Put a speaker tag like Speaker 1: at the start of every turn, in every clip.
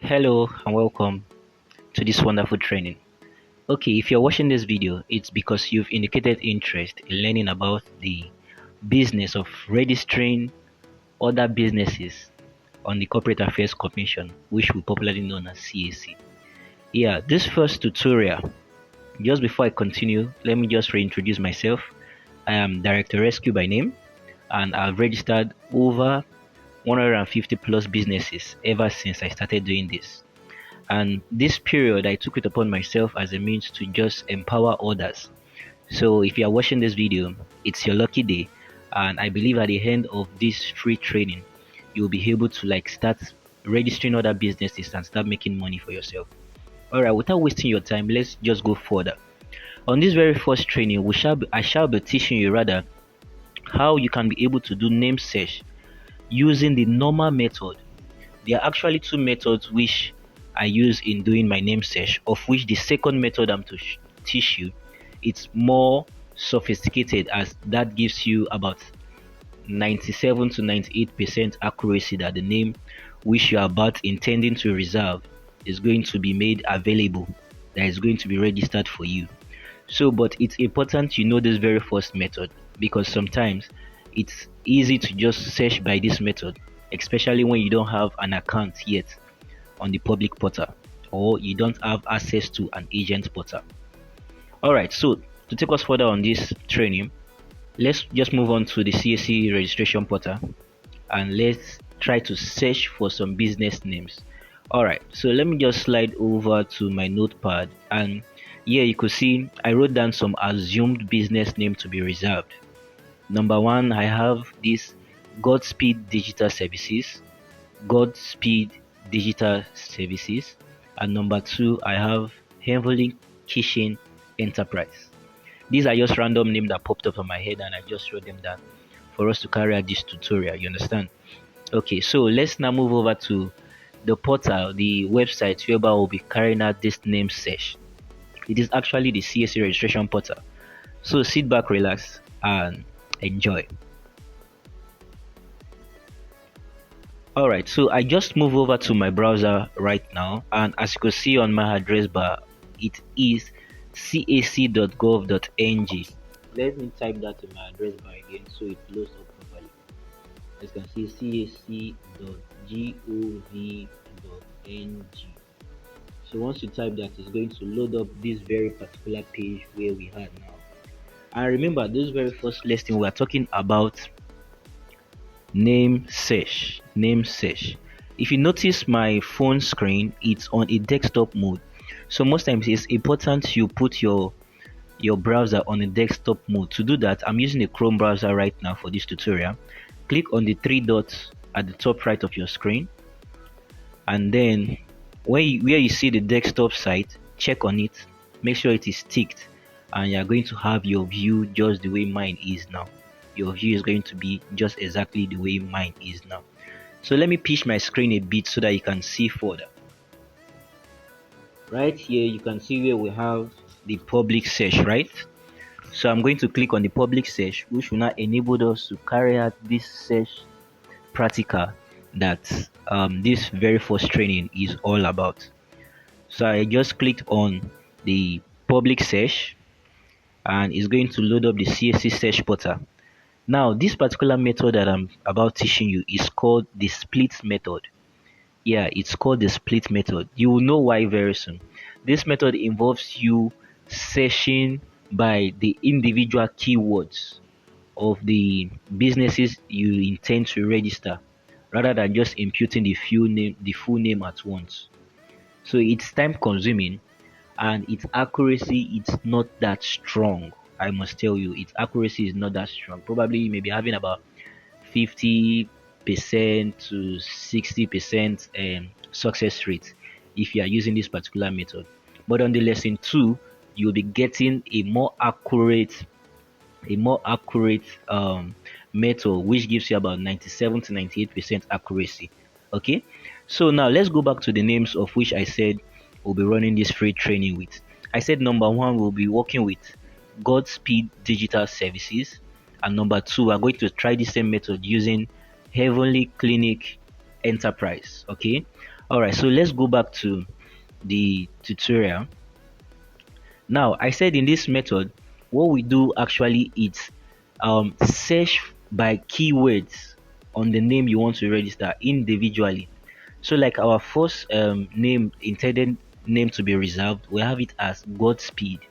Speaker 1: Hello and welcome to this wonderful training. Okay, if you're watching this video, it's because you've indicated interest in learning about the business of registering other businesses on the Corporate Affairs Commission, which we popularly known as CAC. Yeah, this first tutorial, just before I continue, let me just reintroduce myself. I am Director ResQ by name, and I've registered over 150 plus businesses ever since I started doing this. And this period, I took it upon myself as a means to just empower others. So if you are watching this video, it's your lucky day. And I believe at the end of this free training, you'll be able to start registering other businesses and start making money for yourself. All right, without wasting your time, let's just go further. On this very first training, I shall be teaching you rather how you can be able to do name search using the normal method. There are actually two methods which I use in doing my name search, of which the second method I'm to teach you, it's more sophisticated, as that gives you about 97 to 98% accuracy that the name which you are about intending to reserve is going to be made available, that is going to be registered for you. So, but it's important you know this very first method, because sometimes it's easy to just search by this method, especially when you don't have an account yet on the public portal, or you don't have access to an agent portal. All right, so to take us further on this training, let's just move on to the CAC registration portal and let's try to search for some business names. All right, so let me just slide over to my notepad, and here you could see I wrote down some assumed business name to be reserved. Number one, I have this Godspeed Digital Services, Godspeed Digital Services, and number two, I have Heavenly Kitchen Enterprise. These are just random names that popped up on my head, and I just wrote them down for us to carry out this tutorial. You understand? Okay, so let's now move over to the portal, the website whereby we'll be carrying out this name search. It is actually the CAC registration portal. So sit back, relax, and enjoy. Alright, so I just move over to my browser right now, and as you can see on my address bar, it is cac.gov.ng. Let me type that in my address bar again so it loads up properly. As you can see, cac.gov.ng. So once you type that, it's going to load up this very particular page where we are now. And remember, this very first listing, we are talking about name search. If you notice my phone screen, it's on a desktop mode. So most times it's important you put your browser on a desktop mode. To do that, I'm using a Chrome browser right now for this tutorial. Click on the three dots at the top right of your screen, and then where you see the desktop site, check on it, make sure it is ticked, and you're going to have your view just the way mine is now. Your view is going to be just exactly the way mine is now. So let me pitch my screen a bit so that you can see further. Right here you can see where we have the public search, right? So I'm going to click on the public search, which will now enable us to carry out this search practical that this very first training is all about. So I just clicked on the public search, and it's going to load up the CAC search portal. Now, this particular method that I'm about teaching you is called the split method. Yeah, it's called the split method. You will know why very soon. This method involves you searching by the individual keywords of the businesses you intend to register, rather than just imputing the full name at once. So it's time consuming, and its accuracy it's not that strong. I must tell you, its accuracy is not that strong. Probably you may be having about 50% to 60% success rate if you are using this particular method. But on the lesson 2, you'll be getting a more accurate method, which gives you about 97 to 98% accuracy. Okay, so now let's go back to the names of which I said we'll be running this free training with. I said number one, we'll be working with Godspeed Digital Services, and number two, we're going to try the same method using Heavenly Clinic Enterprise. Okay, All right, so let's go back to the tutorial. Now, I said in this method, what we do actually is search by keywords on the name you want to register individually. So, like our first name, intended name to be reserved, we have it as Godspeed.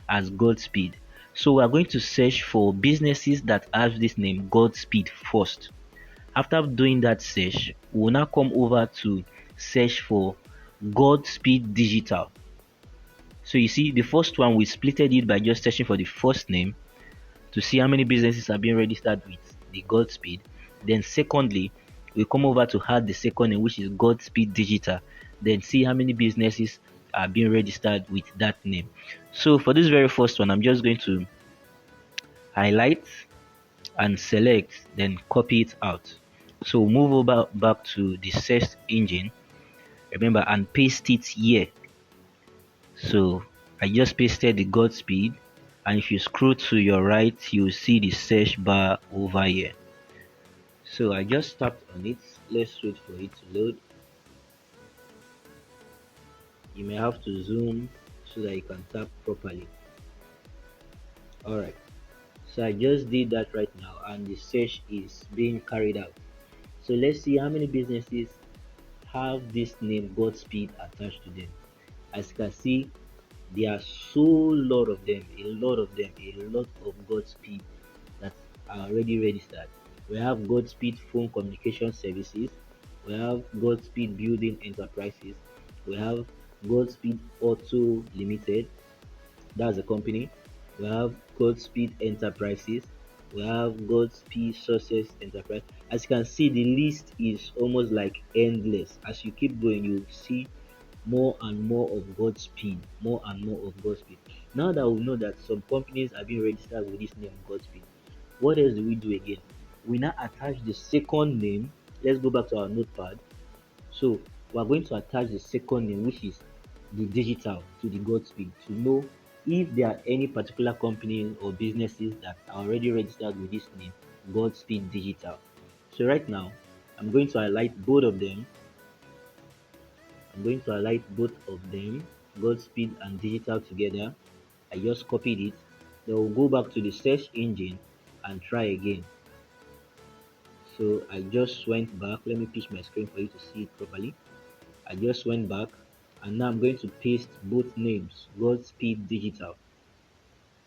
Speaker 1: As Godspeed. So, we are going to search for businesses that have this name Godspeed first. After doing that search, we will now come over to search for Godspeed Digital. So you see, the first one we splitted it by just searching for the first name to see how many businesses are being registered with the Godspeed. Then secondly, we come over to add the second name, which is Godspeed Digital. Then see how many businesses are being registered with that name. So for this very first one, I'm just going to highlight and select, then copy it out. So move over back to the search engine, remember, and paste it here. So I just pasted the Godspeed, and if you scroll to your right, you'll see the search bar over here. So I just tapped on it. Let's wait for it to load. You may have to zoom so that you can tap properly. Alright, so I just did that right now, and the search is being carried out. So let's see how many businesses have this name Godspeed attached to them. As you can see, there are so lot of them, a lot of them, a lot of Godspeed that are already registered. We have Godspeed Phone Communication Services, we have Godspeed Building Enterprises, we have Godspeed Auto Limited, that's the company. We have Godspeed Enterprises, we have Godspeed Success Enterprise. As you can see, the list is almost like endless. As you keep going, you see more and more of Godspeed, more and more of Godspeed. Now that we know that some companies are being registered with this name Godspeed, what else do we do again? We now attach the second name. Let's go back to our notepad. So we are going to attach the second name, which is the digital, to the Godspeed, to know if there are any particular companies or businesses that are already registered with this name Godspeed Digital. So right now, I'm going to highlight both of them. I'm going to highlight both of them, Godspeed and Digital together. I just copied it. Then we'll go back to the search engine and try again. So I just went back. Let me pitch my screen for you to see it properly. I just went back, and now I'm going to paste both names, Godspeed Digital.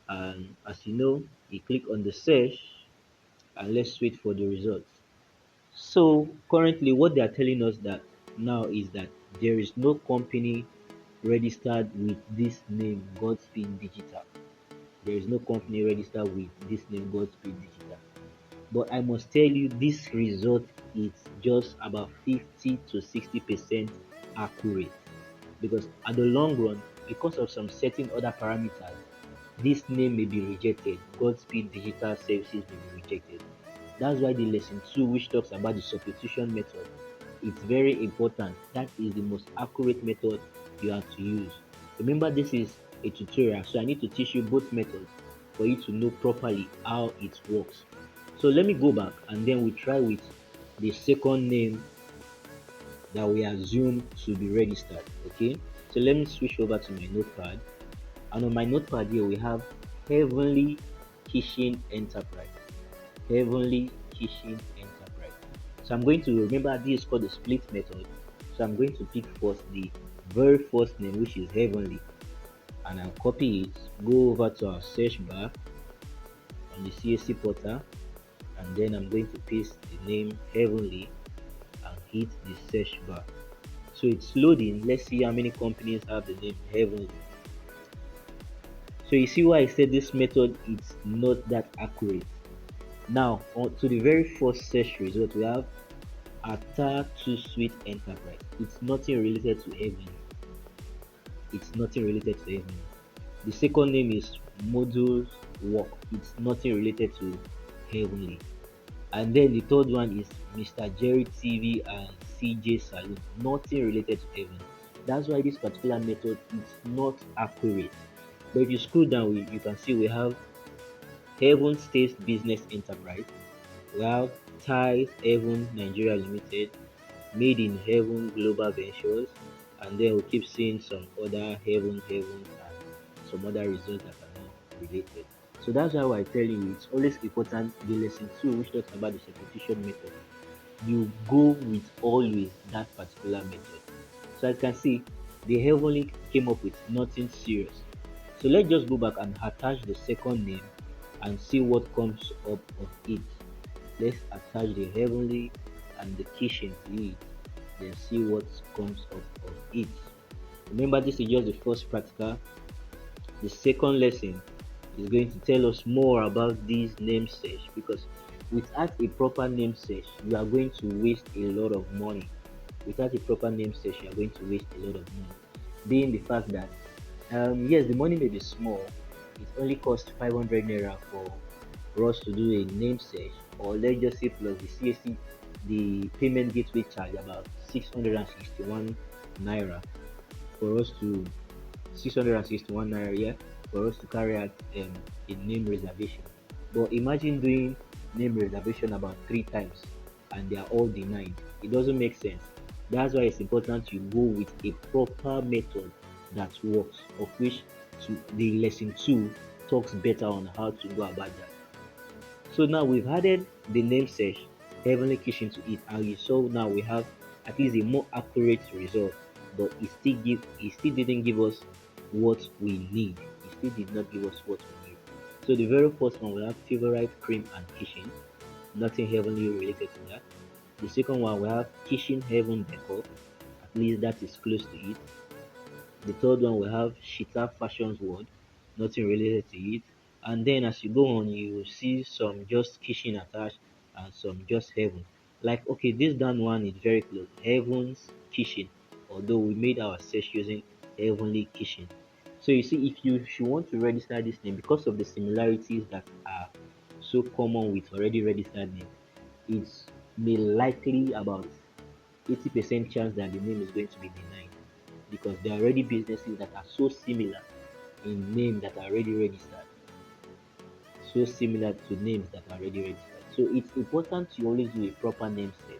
Speaker 1: And as you know, you click on the search, and let's wait for the results. So currently what they are telling us that now is that there is no company registered with this name Godspeed Digital. There is no company registered with this name Godspeed Digital. But I must tell you, this result is just about 50 to 60% accurate, because at the long run, because of some certain other parameters, this name may be rejected. Godspeed Digital Services may be rejected. That's why the lesson 2, which talks about the substitution method, it's very important. That is the most accurate method you have to use. Remember, this is a tutorial, so I need to teach you both methods for you to know properly how it works. So let me go back, and then we try with the second name that we assume to be registered. Okay, so let me switch over to my notepad, and on my notepad here we have Heavenly Kitchen Enterprise. Heavenly Kitchen Enterprise. So I'm going to, remember, this is called the split method. So I'm going to pick first the very first name, which is Heavenly, and I'll copy it, go over to our search bar on the CAC portal, and then I'm going to paste the name Heavenly and hit the search bar. So it's loading. Let's see how many companies have the name Heavenly. So you see why I said this method is not that accurate. Now on to the very first search result, we have Atta 2 Suite Enterprise. It's nothing related to Heavenly. It's nothing related to Heavenly. The second name is Modules Work. It's nothing related to Heavenly. And then the third one is Mr. Jerry TV and CJ Saloon. Nothing related to Heavenly. That's why this particular method is not accurate. But if you scroll down, you can see we have Heaven States Business Enterprise, we have Ties Heaven Nigeria Limited, Made in Heaven Global Ventures, and then we'll keep seeing some other heaven and some other results that are not related. So that's why I tell you it's always important. The lesson 2, which talks about the substitution method, you go with always that particular method. So I can see the heavenly came up with nothing serious. So let's just go back and attach the second name and see what comes up of it. Let's attach the heavenly and the kitchen to it, then see what comes up of it. Remember, this is just the first practical. The second lesson is going to tell us more about these name search, because without a proper name search, you are going to waste a lot of money. Without a proper name search, you are going to waste a lot of money. Being the fact that yes, the money may be small. It only costs 500 naira for us to do a name search, or let's just say plus the CAC, the payment gateway charge, about 661 naira for us to 661 naira, yeah, for us to carry out a name reservation. But imagine doing name reservation about 3 times and they are all denied. It doesn't make sense. That's why it's important you go with a proper method that works, of which the lesson 2 talks better on how to go about that. So now we've added the name search Heavenly Kitchen to it, and you saw now we have at least a more accurate result, but it still didn't give us what we need. It still did not give us what we need. So the very first one we have favorite cream and kitchen, nothing heavenly related to that. The second one we have kitchen heaven decor, at least that is close to it. The third one we have Shita Fashions World, nothing related to it. And then as you go on, you will see some just kitchen attached and some just heaven. Like okay, this down one is very close. Heaven's Kitchen, although we made our search using Heavenly Kitchen. So you see, if you should want to register this name because of the similarities that are so common with already registered name, it's may likely about 80% chance that the name is going to be denied, because there are already businesses that are so similar in name that are already registered, so similar to names that are already registered. So it's important to always do a proper name search.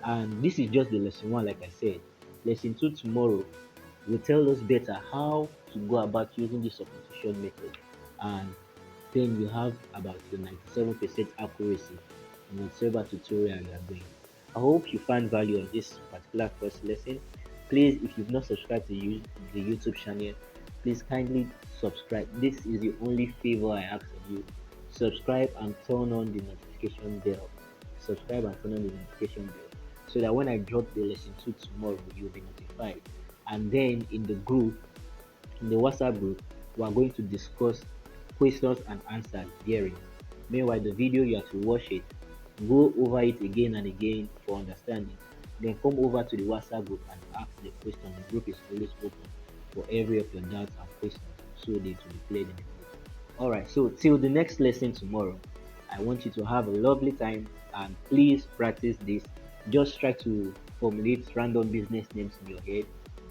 Speaker 1: And this is just the lesson 1, like I said. Lesson 2 tomorrow will tell us better how to go about using the substitution method, and then you have about the 97% accuracy in whatever tutorial you are doing. I hope you find value on this particular first lesson. Please, if you've not subscribed to the YouTube channel, please kindly subscribe. This is the only favor I ask of you. Subscribe and turn on the notification bell. Subscribe and turn on the notification bell so that when I drop the lesson 2 tomorrow, you'll be notified. And then in the WhatsApp group, we are going to discuss questions and answers therein. Meanwhile, the video you have to watch it, go over it again and again for understanding. Then come over to the WhatsApp group and ask the question. The group is always open for every of your doubts and questions, so they to be cleared in the group. Alright, so till the next lesson tomorrow, I want you to have a lovely time and please practice this. Just try to formulate random business names in your head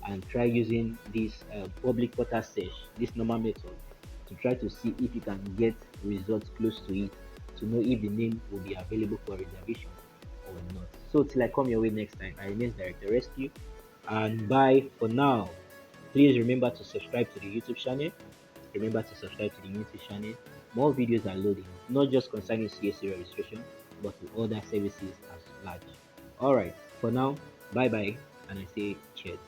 Speaker 1: and try using this public portal search, this normal method, to try to see if you can get results close to it, to know if the name will be available for reservation or not. So till I come your way next time, I remain Director ResQ, and bye for now. Please remember to subscribe to the YouTube channel. Remember to subscribe to the YouTube channel. More videos are loading, not just concerning CAC registration, but to other services as large. Alright, for now, bye bye, and I say cheers.